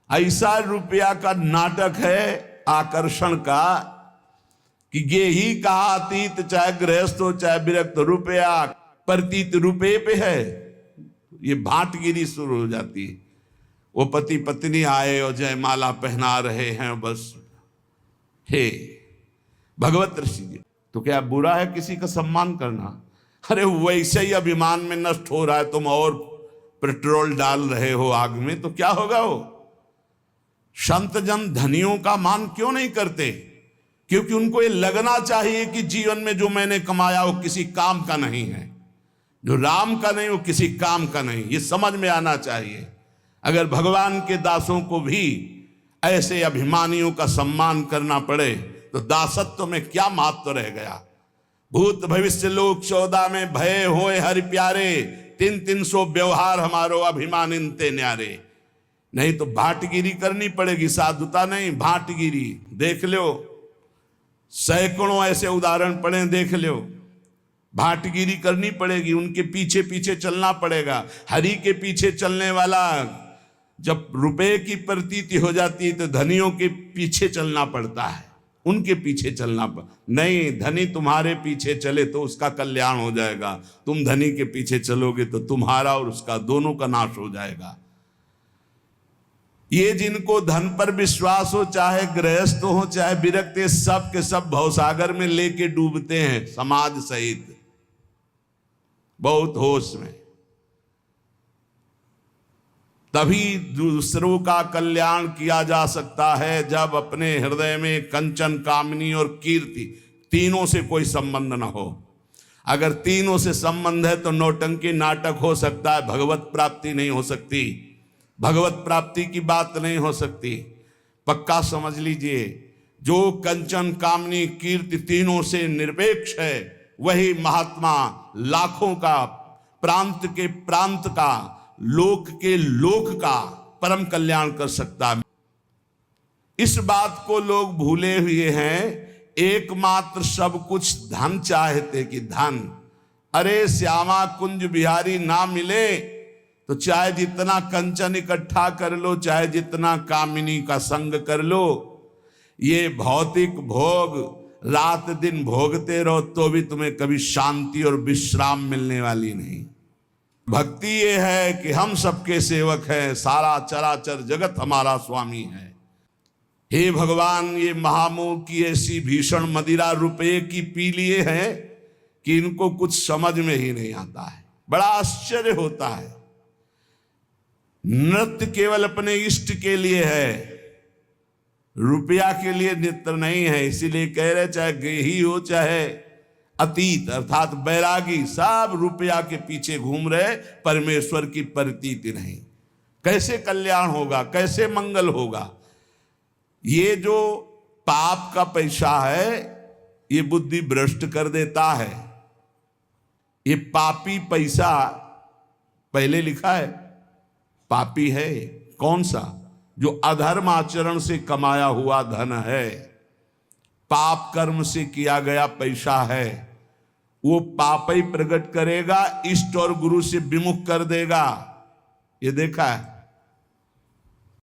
ऐसा रुपया का नाटक है आकर्षण का कि ये ही कहा अतीत चाहे गृहस्थ हो चाहे विरक्त, रुपया प्रतीत रुपये पे है। ये भाटगिरी शुरू हो जाती है। वो पति पत्नी आए और जयमाला पहना रहे हैं, बस हे भगवत ऋषि जी, तो क्या बुरा है किसी का सम्मान करना? अरे वैसे ही अभिमान में नष्ट हो रहा है, तुम और पेट्रोल डाल रहे हो आग में, तो क्या होगा? वो संत जन धनियों का मान क्यों नहीं करते? क्योंकि उनको ये लगना चाहिए कि जीवन में जो मैंने कमाया वो किसी काम का नहीं है, जो राम का नहीं वो किसी काम का नहीं, ये समझ में आना चाहिए। अगर भगवान के दासों को भी ऐसे अभिमानियों का सम्मान करना पड़े तो दासत्व में क्या महत्व रह गया? भूत भविष्य लोक 14 में भय होए हरि प्यारे, 300 व्यवहार हमारो अभिमान इनते न्यारे। नहीं तो भाटगिरी करनी पड़ेगी, साधुता नहीं, भाटगिरी। देख लो, सैकड़ों ऐसे उदाहरण पड़े, देख लो। भाटगिरी करनी पड़ेगी, उनके पीछे पीछे चलना पड़ेगा। हरि के पीछे चलने वाला जब रुपए की प्रतीति हो जाती है तो धनियों के पीछे चलना पड़ता है, उनके पीछे चलना नहीं। धनी तुम्हारे पीछे चले तो उसका कल्याण हो जाएगा, तुम धनी के पीछे चलोगे तो तुम्हारा और उसका दोनों का नाश हो जाएगा। ये जिनको धन पर विश्वास हो, चाहे गृहस्थ हो चाहे विरक्त, सब के सब भवसागर में लेके डूबते हैं समाज सहित, बहुत होश में। तभी दूसरों का कल्याण किया जा सकता है जब अपने हृदय में कंचन, कामनी और कीर्ति, तीनों से कोई संबंध न हो। अगर तीनों से संबंध है तो नौटंकी नाटक हो सकता है, भगवत प्राप्ति नहीं हो सकती, भगवत प्राप्ति की बात नहीं हो सकती। पक्का समझ लीजिए, जो कंचन, कामनी, कीर्ति तीनों से निरपेक्ष है वही महात्मा लाखों का, प्रांत के प्रांत का, लोक के लोक का परम कल्याण कर सकता है। इस बात को लोग भूले हुए हैं, एकमात्र सब कुछ धन चाहते कि धन। अरे श्यामा कुंज बिहारी ना मिले तो चाहे जितना कंचन इकट्ठा कर लो, चाहे जितना कामिनी का संग कर लो, ये भौतिक भोग रात दिन भोगते रहो तो भी तुम्हें कभी शांति और विश्राम मिलने वाली नहीं। भक्ति ये है कि हम सबके सेवक हैं, सारा चराचर जगत हमारा स्वामी है। हे भगवान, ये महामोह की ऐसी भीषण मदिरा रुपये की पी लिए हैं कि इनको कुछ समझ में ही नहीं आता है। बड़ा आश्चर्य होता है। नृत्य केवल अपने इष्ट के लिए है, रुपया के लिए नृत्य नहीं है। इसीलिए कह रहे चाहे गेही हो चाहे अतीत अर्थात बैरागी, सब रुपया के पीछे घूम रहे, परमेश्वर की प्रतीति नहीं। कैसे कल्याण होगा, कैसे मंगल होगा? ये जो पाप का पैसा है ये बुद्धि भ्रष्ट कर देता है। ये पापी पैसा पहले लिखा है, पापी है कौन सा? जो अधर्म आचरण से कमाया हुआ धन है, पाप कर्म से किया गया पैसा है, वो पाप ही प्रकट करेगा, इष्ट और गुरु से विमुख कर देगा। ये देखा है।